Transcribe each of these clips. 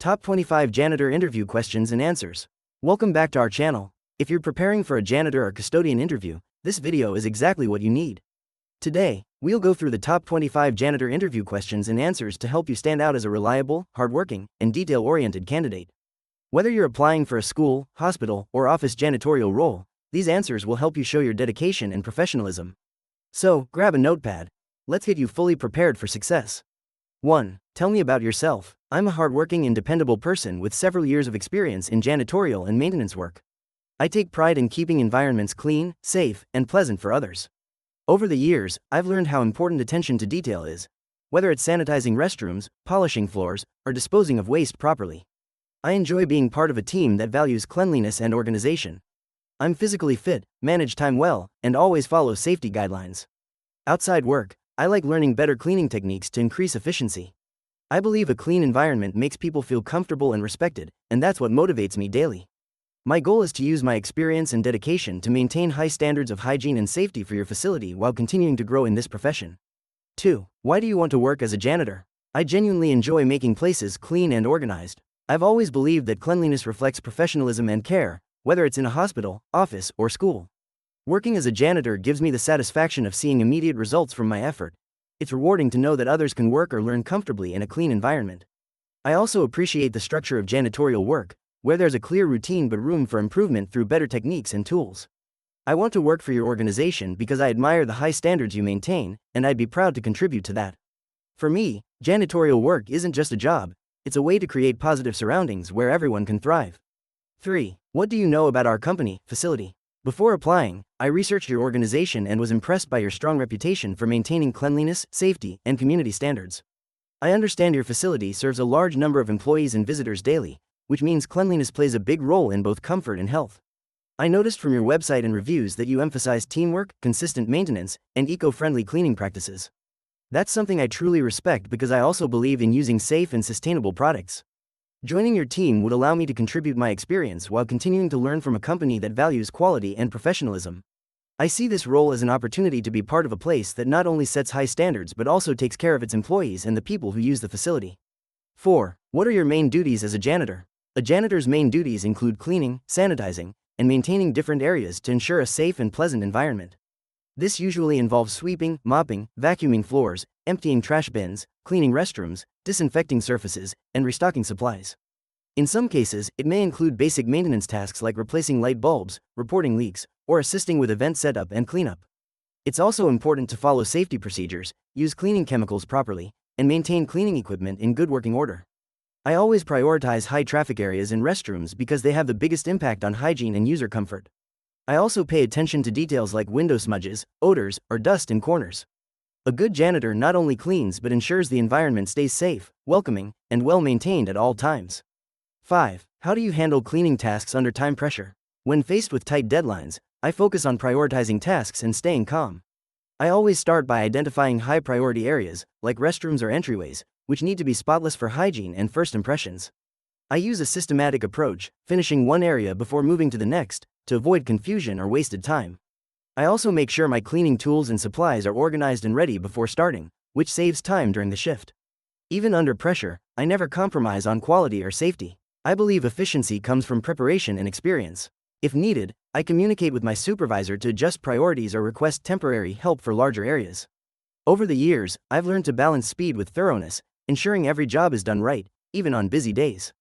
Top 25 Janitor Interview Questions and Answers. Welcome back to our channel. If you're preparing for a janitor or custodian interview, this video is exactly what you need. Today, we'll go through the top 25 janitor interview questions and answers to help you stand out as a reliable, hardworking, and detail-oriented candidate. Whether you're applying for a school, hospital, or office janitorial role, these answers will help you show your dedication and professionalism. So, grab a notepad. Let's get you fully prepared for success. 1. Tell me about yourself. I'm a hardworking and dependable person with several years of experience in janitorial and maintenance work. I take pride in keeping environments clean, safe, and pleasant for others. Over the years, I've learned how important attention to detail is, whether it's sanitizing restrooms, polishing floors, or disposing of waste properly. I enjoy being part of a team that values cleanliness and organization. I'm physically fit, manage time well, and always follow safety guidelines. Outside work, I like learning better cleaning techniques to increase efficiency. I believe a clean environment makes people feel comfortable and respected, and that's what motivates me daily. My goal is to use my experience and dedication to maintain high standards of hygiene and safety for your facility while continuing to grow in this profession. 2. Why do you want to work as a janitor? I genuinely enjoy making places clean and organized. I've always believed that cleanliness reflects professionalism and care, whether it's in a hospital, office, or school. Working as a janitor gives me the satisfaction of seeing immediate results from my effort. It's rewarding to know that others can work or learn comfortably in a clean environment. I also appreciate the structure of janitorial work, where there's a clear routine but room for improvement through better techniques and tools. I want to work for your organization because I admire the high standards you maintain, and I'd be proud to contribute to that. For me, janitorial work isn't just a job, it's a way to create positive surroundings where everyone can thrive. 3. What do you know about our company, facility? Before applying, I researched your organization and was impressed by your strong reputation for maintaining cleanliness, safety, and community standards. I understand your facility serves a large number of employees and visitors daily, which means cleanliness plays a big role in both comfort and health. I noticed from your website and reviews that you emphasize teamwork, consistent maintenance, and eco-friendly cleaning practices. That's something I truly respect because I also believe in using safe and sustainable products. Joining your team would allow me to contribute my experience while continuing to learn from a company that values quality and professionalism. I see this role as an opportunity to be part of a place that not only sets high standards but also takes care of its employees and the people who use the facility. 4. What are your main duties as a janitor? A janitor's main duties include cleaning, sanitizing, and maintaining different areas to ensure a safe and pleasant environment. This usually involves sweeping, mopping, vacuuming floors, emptying trash bins, cleaning restrooms, disinfecting surfaces, and restocking supplies. In some cases, it may include basic maintenance tasks like replacing light bulbs, reporting leaks, or assisting with event setup and cleanup. It's also important to follow safety procedures, use cleaning chemicals properly, and maintain cleaning equipment in good working order. I always prioritize high traffic areas and restrooms because they have the biggest impact on hygiene and user comfort. I also pay attention to details like window smudges, odors, or dust in corners. A good janitor not only cleans but ensures the environment stays safe, welcoming, and well-maintained at all times. 5. How do you handle cleaning tasks under time pressure? When faced with tight deadlines, I focus on prioritizing tasks and staying calm. I always start by identifying high-priority areas, like restrooms or entryways, which need to be spotless for hygiene and first impressions. I use a systematic approach, finishing one area before moving to the next, to avoid confusion or wasted time. I also make sure my cleaning tools and supplies are organized and ready before starting, which saves time during the shift. Even under pressure, I never compromise on quality or safety. I believe efficiency comes from preparation and experience. If needed, I communicate with my supervisor to adjust priorities or request temporary help for larger areas. Over the years, I've learned to balance speed with thoroughness, ensuring every job is done right, even on busy days.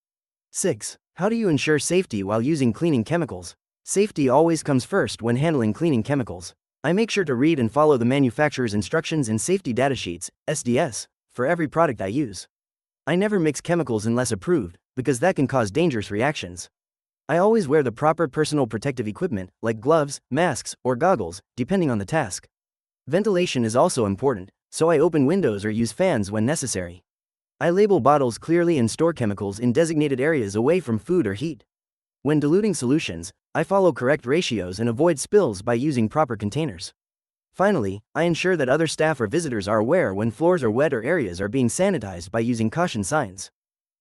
6. How do you ensure safety while using cleaning chemicals? Safety always comes first when handling cleaning chemicals. I make sure to read and follow the manufacturer's instructions and safety data sheets, SDS, for every product I use. I never mix chemicals unless approved, because that can cause dangerous reactions. I always wear the proper personal protective equipment, like gloves, masks, or goggles, depending on the task. Ventilation is also important, so I open windows or use fans when necessary. I label bottles clearly and store chemicals in designated areas away from food or heat. When diluting solutions, I follow correct ratios and avoid spills by using proper containers. Finally, I ensure that other staff or visitors are aware when floors are wet or areas are being sanitized by using caution signs.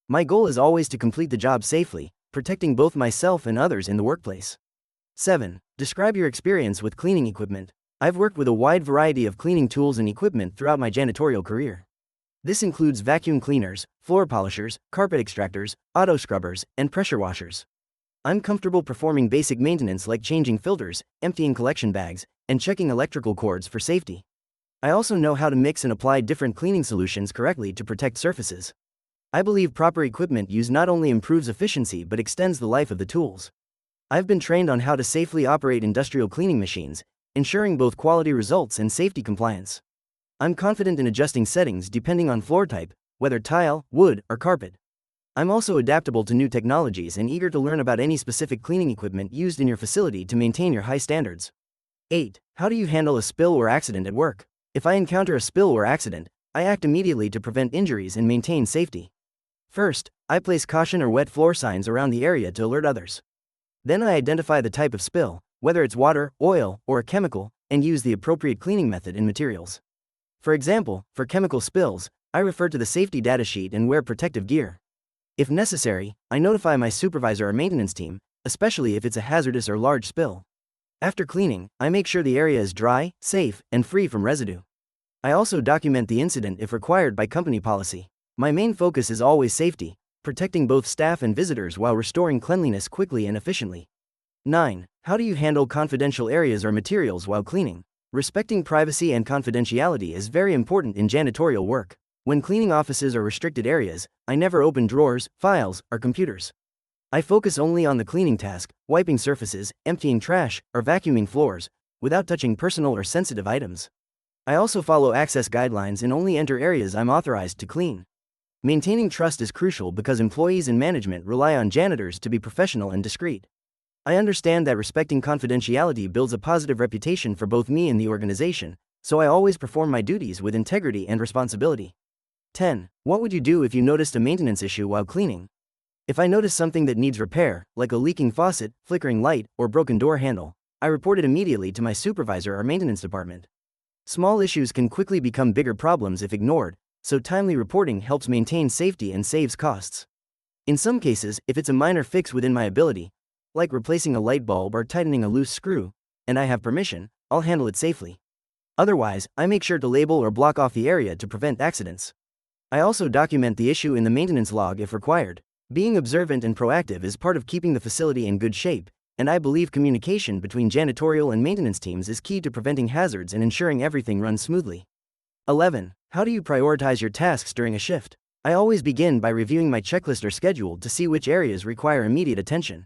My goal is always to complete the job safely, protecting both myself and others in the workplace. 7. Describe your experience with cleaning equipment. I've worked with a wide variety of cleaning tools and equipment throughout my janitorial career. This includes vacuum cleaners, floor polishers, carpet extractors, auto scrubbers, and pressure washers. I'm comfortable performing basic maintenance like changing filters, emptying collection bags, and checking electrical cords for safety. I also know how to mix and apply different cleaning solutions correctly to protect surfaces. I believe proper equipment use not only improves efficiency but extends the life of the tools. I've been trained on how to safely operate industrial cleaning machines, ensuring both quality results and safety compliance. I'm confident in adjusting settings depending on floor type, whether tile, wood, or carpet. I'm also adaptable to new technologies and eager to learn about any specific cleaning equipment used in your facility to maintain your high standards. 8. How do you handle a spill or accident at work? If I encounter a spill or accident, I act immediately to prevent injuries and maintain safety. First, I place caution or wet floor signs around the area to alert others. Then I identify the type of spill, whether it's water, oil, or a chemical, and use the appropriate cleaning method and materials. For example, for chemical spills, I refer to the safety data sheet and wear protective gear. If necessary, I notify my supervisor or maintenance team, especially if it's a hazardous or large spill. After cleaning, I make sure the area is dry, safe, and free from residue. I also document the incident if required by company policy. My main focus is always safety, protecting both staff and visitors while restoring cleanliness quickly and efficiently. 9. How do you handle confidential areas or materials while cleaning? Respecting privacy and confidentiality is very important in janitorial work. When cleaning offices or restricted areas, I never open drawers, files, or computers. I focus only on the cleaning task, wiping surfaces, emptying trash, or vacuuming floors, without touching personal or sensitive items. I also follow access guidelines and only enter areas I'm authorized to clean. Maintaining trust is crucial because employees and management rely on janitors to be professional and discreet. I understand that respecting confidentiality builds a positive reputation for both me and the organization, so I always perform my duties with integrity and responsibility. 10. What would you do if you noticed a maintenance issue while cleaning? If I notice something that needs repair, like a leaking faucet, flickering light, or broken door handle, I report it immediately to my supervisor or maintenance department. Small issues can quickly become bigger problems if ignored, so timely reporting helps maintain safety and saves costs. In some cases, if it's a minor fix within my ability, like replacing a light bulb or tightening a loose screw, and I have permission, I'll handle it safely. Otherwise, I make sure to label or block off the area to prevent accidents. I also document the issue in the maintenance log if required. Being observant and proactive is part of keeping the facility in good shape, and I believe communication between janitorial and maintenance teams is key to preventing hazards and ensuring everything runs smoothly. 11. How do you prioritize your tasks during a shift? I always begin by reviewing my checklist or schedule to see which areas require immediate attention.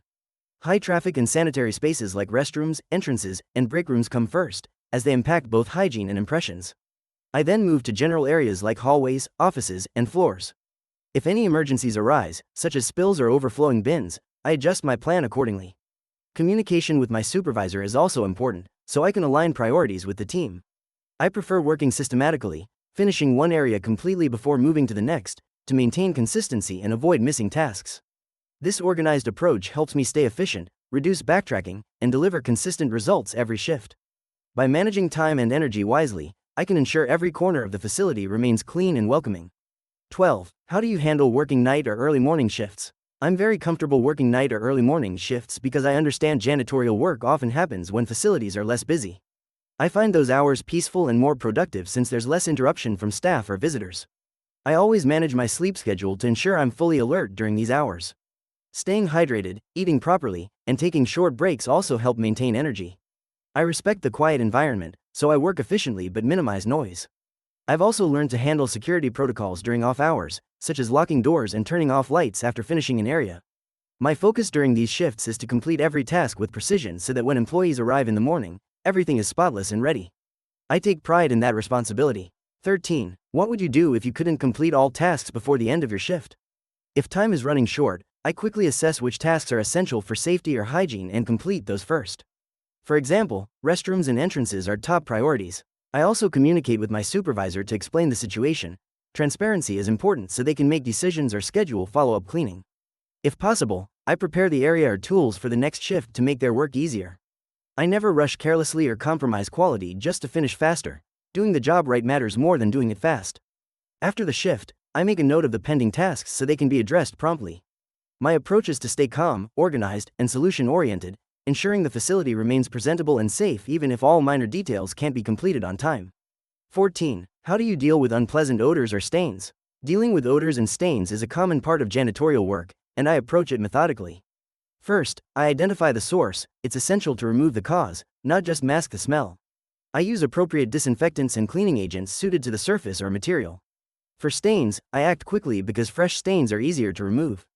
High traffic and sanitary spaces like restrooms, entrances, and break rooms come first, as they impact both hygiene and impressions. I then move to general areas like hallways, offices, and floors. If any emergencies arise, such as spills or overflowing bins, I adjust my plan accordingly. Communication with my supervisor is also important, so I can align priorities with the team. I prefer working systematically, finishing one area completely before moving to the next, to maintain consistency and avoid missing tasks. This organized approach helps me stay efficient, reduce backtracking, and deliver consistent results every shift. By managing time and energy wisely, I can ensure every corner of the facility remains clean and welcoming. 12. How do you handle working night or early morning shifts? I'm very comfortable working night or early morning shifts because I understand janitorial work often happens when facilities are less busy. I find those hours peaceful and more productive since there's less interruption from staff or visitors. I always manage my sleep schedule to ensure I'm fully alert during these hours. Staying hydrated, eating properly, and taking short breaks also help maintain energy. I respect the quiet environment, so I work efficiently but minimize noise. I've also learned to handle security protocols during off hours, such as locking doors and turning off lights after finishing an area. My focus during these shifts is to complete every task with precision so that when employees arrive in the morning, everything is spotless and ready. I take pride in that responsibility. 13. What would you do if you couldn't complete all tasks before the end of your shift? If time is running short, I quickly assess which tasks are essential for safety or hygiene and complete those first. For example, restrooms and entrances are top priorities. I also communicate with my supervisor to explain the situation. Transparency is important so they can make decisions or schedule follow-up cleaning. If possible, I prepare the area or tools for the next shift to make their work easier. I never rush carelessly or compromise quality just to finish faster. Doing the job right matters more than doing it fast. After the shift, I make a note of the pending tasks so they can be addressed promptly. My approach is to stay calm, organized, and solution-oriented, ensuring the facility remains presentable and safe even if all minor details can't be completed on time. 14. How do you deal with unpleasant odors or stains? Dealing with odors and stains is a common part of janitorial work, and I approach it methodically. First, I identify the source. It's essential to remove the cause, not just mask the smell. I use appropriate disinfectants and cleaning agents suited to the surface or material. For stains, I act quickly because fresh stains are easier to remove.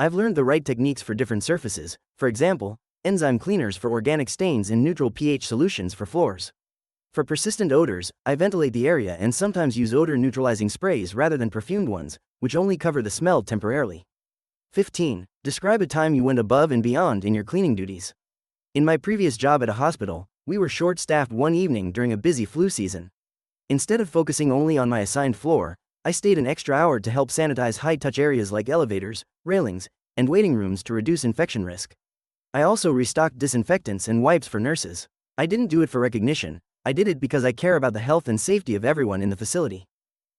I've learned the right techniques for different surfaces, for example, enzyme cleaners for organic stains and neutral pH solutions for floors. For persistent odors, I ventilate the area and sometimes use odor-neutralizing sprays rather than perfumed ones, which only cover the smell temporarily. 15. Describe a time you went above and beyond in your cleaning duties. In my previous job at a hospital, we were short-staffed one evening during a busy flu season. Instead of focusing only on my assigned floor, I stayed an extra hour to help sanitize high-touch areas like elevators, railings, and waiting rooms to reduce infection risk. I also restocked disinfectants and wipes for nurses. I didn't do it for recognition. I did it because I care about the health and safety of everyone in the facility.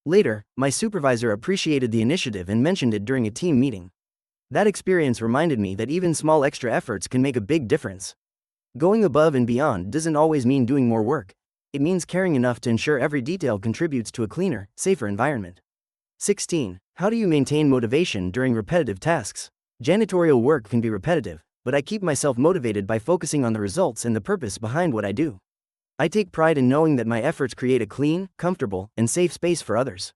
Later, my supervisor appreciated the initiative and mentioned it during a team meeting. That experience reminded me that even small extra efforts can make a big difference. Going above and beyond doesn't always mean doing more work. It means caring enough to ensure every detail contributes to a cleaner, safer environment. 16. How do you maintain motivation during repetitive tasks? Janitorial work can be repetitive, but I keep myself motivated by focusing on the results and the purpose behind what I do. I take pride in knowing that my efforts create a clean, comfortable, and safe space for others.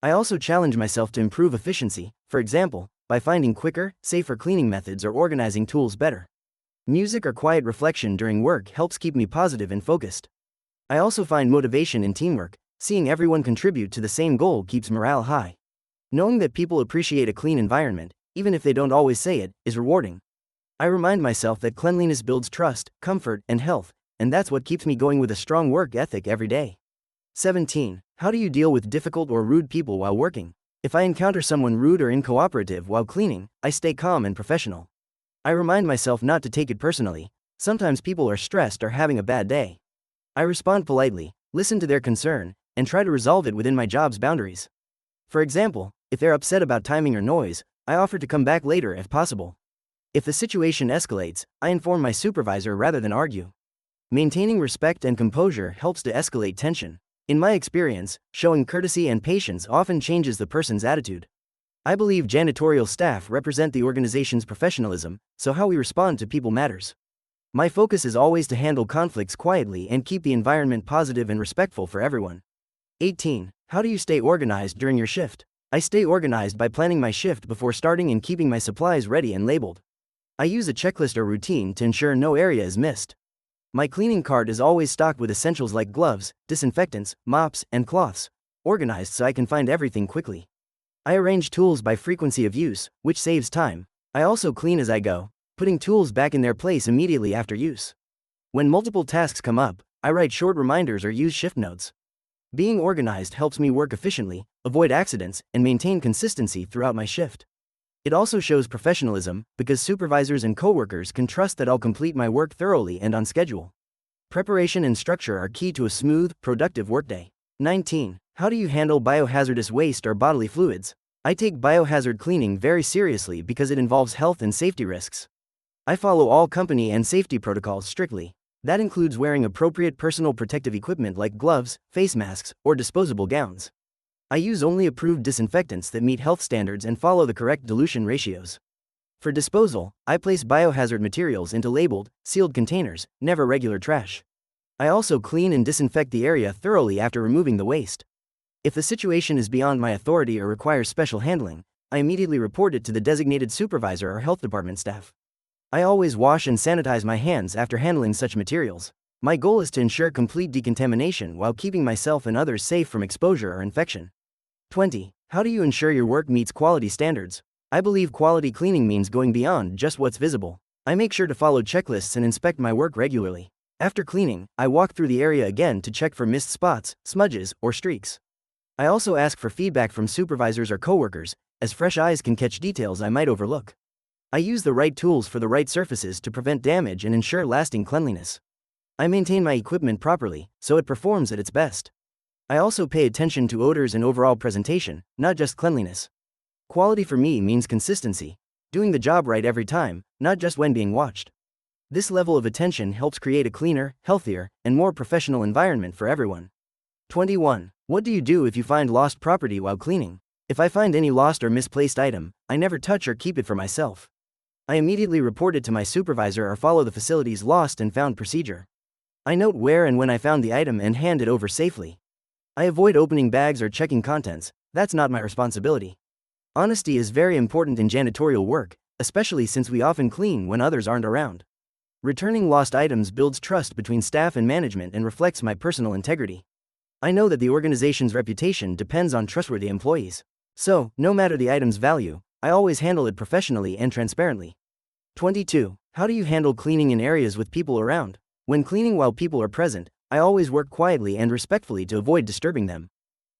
I also challenge myself to improve efficiency, for example, by finding quicker, safer cleaning methods or organizing tools better. Music or quiet reflection during work helps keep me positive and focused. I also find motivation in teamwork. Seeing everyone contribute to the same goal keeps morale high. Knowing that people appreciate a clean environment, even if they don't always say it, is rewarding. I remind myself that cleanliness builds trust, comfort, and health, and that's what keeps me going with a strong work ethic every day. 17. How do you deal with difficult or rude people while working? If I encounter someone rude or uncooperative while cleaning, I stay calm and professional. I remind myself not to take it personally. Sometimes people are stressed or having a bad day. I respond politely, listen to their concern, and try to resolve it within my job's boundaries. For example, if they're upset about timing or noise, I offer to come back later if possible. If the situation escalates, I inform my supervisor rather than argue. Maintaining respect and composure helps to escalate tension. In my experience, showing courtesy and patience often changes the person's attitude. I believe janitorial staff represent the organization's professionalism, so how we respond to people matters. My focus is always to handle conflicts quietly and keep the environment positive and respectful for everyone. 18. How do you stay organized during your shift? I stay organized by planning my shift before starting and keeping my supplies ready and labeled. I use a checklist or routine to ensure no area is missed. My cleaning cart is always stocked with essentials like gloves, disinfectants, mops, and cloths, organized so I can find everything quickly. I arrange tools by frequency of use, which saves time. I also clean as I go, putting tools back in their place immediately after use. When multiple tasks come up, I write short reminders or use shift notes. Being organized helps me work efficiently, avoid accidents, and maintain consistency throughout my shift. It also shows professionalism, because supervisors and coworkers can trust that I'll complete my work thoroughly and on schedule. Preparation and structure are key to a smooth, productive workday. 19. How do you handle biohazardous waste or bodily fluids? I take biohazard cleaning very seriously because it involves health and safety risks. I follow all company and safety protocols strictly. That includes wearing appropriate personal protective equipment like gloves, face masks, or disposable gowns. I use only approved disinfectants that meet health standards and follow the correct dilution ratios. For disposal, I place biohazard materials into labeled, sealed containers, never regular trash. I also clean and disinfect the area thoroughly after removing the waste. If the situation is beyond my authority or requires special handling, I immediately report it to the designated supervisor or health department staff. I always wash and sanitize my hands after handling such materials. My goal is to ensure complete decontamination while keeping myself and others safe from exposure or infection. 20. How do you ensure your work meets quality standards? I believe quality cleaning means going beyond just what's visible. I make sure to follow checklists and inspect my work regularly. After cleaning, I walk through the area again to check for missed spots, smudges, or streaks. I also ask for feedback from supervisors or coworkers, as fresh eyes can catch details I might overlook. I use the right tools for the right surfaces to prevent damage and ensure lasting cleanliness. I maintain my equipment properly, so it performs at its best. I also pay attention to odors and overall presentation, not just cleanliness. Quality for me means consistency, doing the job right every time, not just when being watched. This level of attention helps create a cleaner, healthier, and more professional environment for everyone. 21. What do you do if you find lost property while cleaning? If I find any lost or misplaced item, I never touch or keep it for myself. I immediately report it to my supervisor or follow the facility's lost and found procedure. I note where and when I found the item and hand it over safely. I avoid opening bags or checking contents. That's not my responsibility. Honesty is very important in janitorial work, especially since we often clean when others aren't around. Returning lost items builds trust between staff and management and reflects my personal integrity. I know that the organization's reputation depends on trustworthy employees. So, no matter the item's value, I always handle it professionally and transparently. 22. How do you handle cleaning in areas with people around? When cleaning while people are present, I always work quietly and respectfully to avoid disturbing them.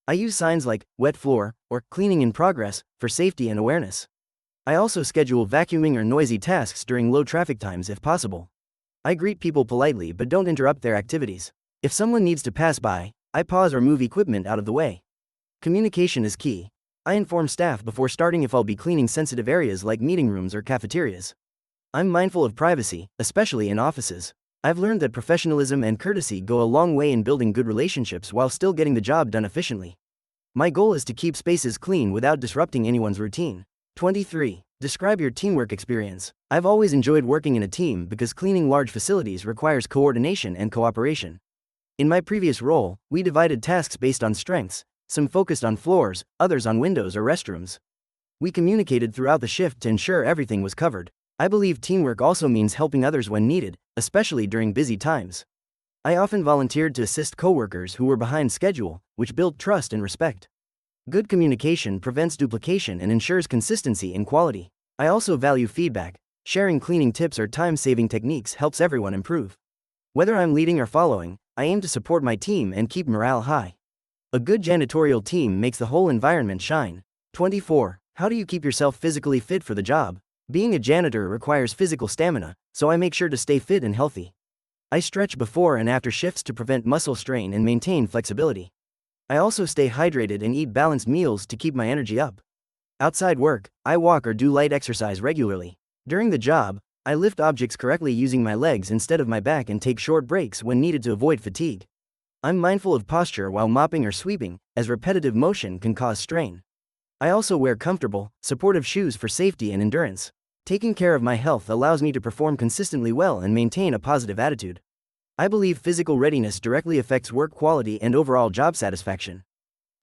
I use signs like wet floor or cleaning in progress for safety and awareness. I also schedule vacuuming or noisy tasks during low traffic times if possible. I greet people politely but don't interrupt their activities. If someone needs to pass by, I pause or move equipment out of the way. Communication is key. I inform staff before starting if I'll be cleaning sensitive areas like meeting rooms or cafeterias. I'm mindful of privacy, especially in offices. I've learned that professionalism and courtesy go a long way in building good relationships while still getting the job done efficiently. My goal is to keep spaces clean without disrupting anyone's routine. 23. Describe your teamwork experience. I've always enjoyed working in a team because cleaning large facilities requires coordination and cooperation. In my previous role, we divided tasks based on strengths, some focused on floors, others on windows or restrooms. We communicated throughout the shift to ensure everything was covered. I believe teamwork also means helping others when needed, especially during busy times. I often volunteered to assist coworkers who were behind schedule, which built trust and respect. Good communication prevents duplication and ensures consistency in quality. I also value feedback. Sharing cleaning tips or time-saving techniques helps everyone improve. Whether I'm leading or following, I aim to support my team and keep morale high. A good janitorial team makes the whole environment shine. 24. How do you keep yourself physically fit for the job? Being a janitor requires physical stamina, so I make sure to stay fit and healthy. I stretch before and after shifts to prevent muscle strain and maintain flexibility. I also stay hydrated and eat balanced meals to keep my energy up. Outside work, I walk or do light exercise regularly. During the job, I lift objects correctly using my legs instead of my back and take short breaks when needed to avoid fatigue. I'm mindful of posture while mopping or sweeping, as repetitive motion can cause strain. I also wear comfortable, supportive shoes for safety and endurance. Taking care of my health allows me to perform consistently well and maintain a positive attitude. I believe physical readiness directly affects work quality and overall job satisfaction.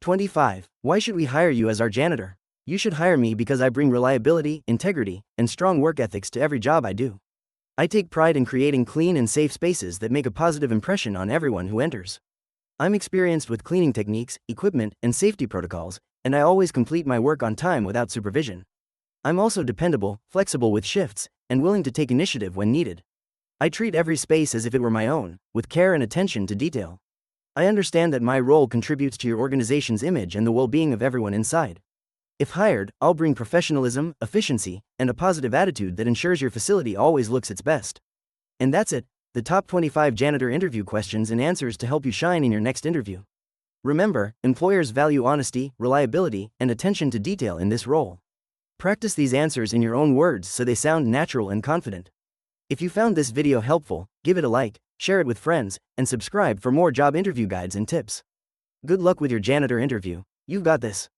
25. Why should we hire you as our janitor? You should hire me because I bring reliability, integrity, and strong work ethics to every job I do. I take pride in creating clean and safe spaces that make a positive impression on everyone who enters. I'm experienced with cleaning techniques, equipment, and safety protocols, and I always complete my work on time without supervision. I'm also dependable, flexible with shifts, and willing to take initiative when needed. I treat every space as if it were my own, with care and attention to detail. I understand that my role contributes to your organization's image and the well-being of everyone inside. If hired, I'll bring professionalism, efficiency, and a positive attitude that ensures your facility always looks its best. And that's it, the top 25 janitor interview questions and answers to help you shine in your next interview. Remember, employers value honesty, reliability, and attention to detail in this role. Practice these answers in your own words so they sound natural and confident. If you found this video helpful, give it a like, share it with friends, and subscribe for more job interview guides and tips. Good luck with your janitor interview. You've got this.